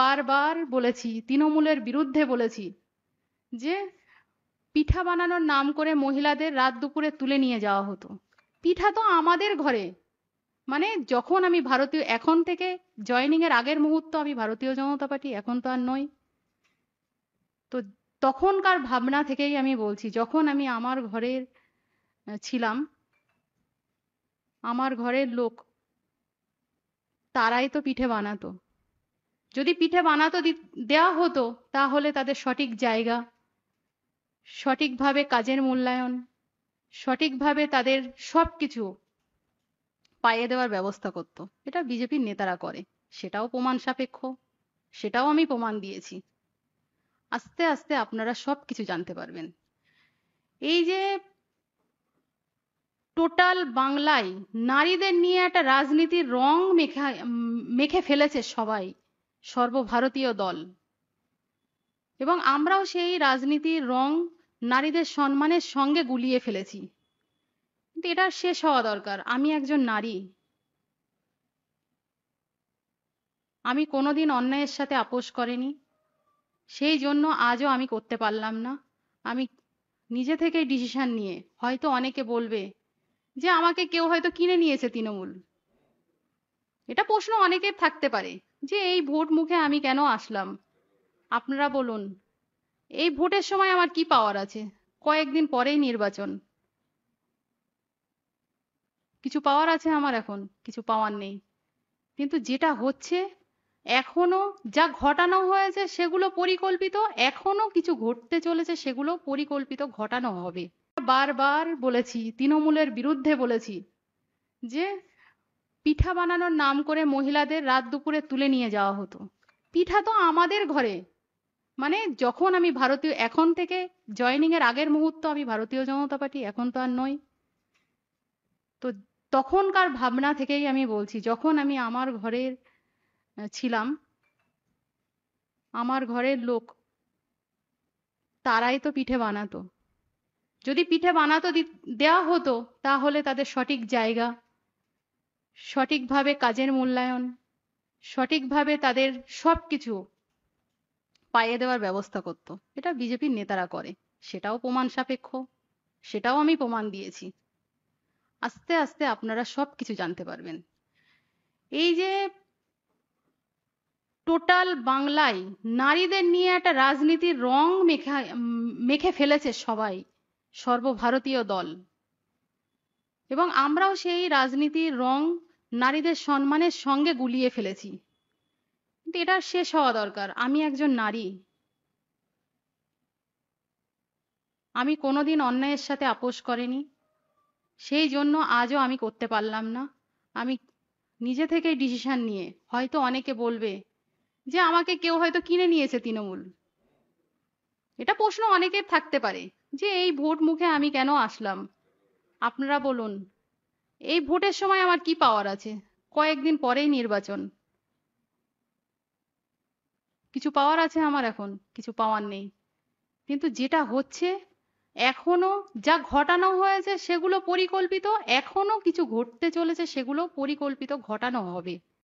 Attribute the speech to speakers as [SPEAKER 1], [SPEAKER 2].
[SPEAKER 1] বারবার বলেছি, তৃণমূলের বিরুদ্ধে বলেছি যে পিঠা বানানোর নাম করে মহিলাদের রাত দুপুরে তুলে নিয়ে যাওয়া হতো। পিঠা তো আমাদের ঘরে, মানে যখন আমি ভারতীয়, এখন থেকে জয়েনিং এর আগের মুহূর্ত আমি ভারতীয় জনতা পার্টি, এখন তো আর নই। তো তখনকার ভাবনা থেকেই আমি বলছি, যখন আমি আমার ঘরের ছিলাম, আমার ঘরের লোক তারাই তো পিঠে বানাতো। যদি পিঠে বানাতো দেওয়া হতো, তাহলে তাদের সঠিক জায়গা, সঠিকভাবে কাজের মূল্যায়ন, সঠিকভাবে তাদের সবকিছু পাইয়ে দেওয়ার ব্যবস্থা করতো। এটা বিজেপির নেতারা করে, সেটাও প্রমাণ সাপেক্ষ, সেটাও আমি প্রমাণ দিয়েছি। আস্তে আস্তে আপনারা সবকিছু জানতে পারবেন। এই যে টোটাল বাংলায় নারীদের নিয়ে একটা রাজনীতির রং মেখে ফেলেছে সবাই, সর্বভারতীয় দল, এবং আমরাও সেই রাজনীতির রং নারীদের সম্মানের সঙ্গে গুলিয়ে ফেলেছি। কিন্তু এটা শেষ হওয়া দরকার। আমি একজন নারী, আমি কোনোদিন অন্যায়ের সাথে আপোষ করিনি, সেই জন্য আজও আমি করতে পারলাম না। আমি নিজে থেকেই ডিসিশন নিয়ে, হয়তো অনেকে বলবে যে আমাকে কেউ হয়তো কিনে নিয়েছে তৃণমূল, এটা প্রশ্ন অনেকের থাকতে পারে যে এই ভোট মুখে আমি কেন আসলাম। আপনারা বলুন, এই ভোটের সময় আমার কি পাওয়ার আছে? কয়েকদিন পরেই নির্বাচন, কিছু পাওয়ার আছে আমার? এখন কিছু পাওয়ার নেই। কিন্তু যেটা হচ্ছে, এখনো যা ঘটানো হয়েছে সেগুলো পরিকল্পিত, এখনো কিছু ঘটতে চলেছে সেগুলো পরিকল্পিত, ঘটানো হবে। বারবার বলেছি, তৃণমূলের বিরুদ্ধে বলেছি যে পিঠা বানানোর নাম করে মহিলাদের রাত দুপুরে তুলে নিয়ে যাওয়া হতো। পিঠা তো আমাদের ঘরে, মানে যখন আমি ভারতীয়, এখন থেকে জয়েনিং এর আগের মুহূর্ত আমি ভারতীয় জনতা পার্টি, এখন তো আর নই। তো তখনকার ভাবনা থেকেই আমি বলছি, যখন আমি আমার ঘরের ছিলাম, আমার ঘরের লোক তারাই তো পিঠে বানাতো। যদি পিঠে বানাতো দেওয়া হতো, তাহলে তাদের সঠিক জায়গা, সঠিকভাবে কাজের মূল্যায়ন, সঠিকভাবে তাদের সবকিছু পাইয়ে দেওয়ার ব্যবস্থা করতো। এটা বিজেপির নেতারা করে, সেটাও প্রমাণ সাপেক্ষ, সেটাও আমি প্রমাণ দিয়েছি। আস্তে আস্তে আপনারা সবকিছু জানতে পারবেন। এই যে টোটাল বাংলায় নারীদের নিয়ে একটা রাজনীতির রং মেখে ফেলেছে সবাই, সর্বভারতীয় দল, এবং আমরাও সেই রাজনীতির রং নারীদের সম্মানের সঙ্গে গুলিয়ে ফেলেছি। কিন্তু এটা শেষ হওয়া দরকার। আমি একজন নারী, আমি কোনোদিন অন্যায়ের সাথে আপোষ করিনি, সেই জন্য আজও আমি করতে পারলাম না। আমি নিজে থেকেই ডিসিশন নিয়ে, হয়তো অনেকে বলবে যে আমাকে কেউ হয়তো কিনে নিয়েছে তৃণমূল, এটা প্রশ্ন অনেকের থাকতে পারে যে এই ভোট মুখে আমি কেন আসলাম। আপনারা বলুন, এই ভোটের সময় আমার কি পাওয়ার আছে? কয়েকদিন পরেই নির্বাচন, কিছু পাওয়ার আছে আমার? এখন কিছু পাওয়ার নেই। কিন্তু যেটা হচ্ছে, এখনো যা ঘটানো হয়েছে সেগুলো পরিকল্পিত, এখনো কিছু ঘটতে চলেছে সেগুলো পরিকল্পিত, ঘটানো হবে।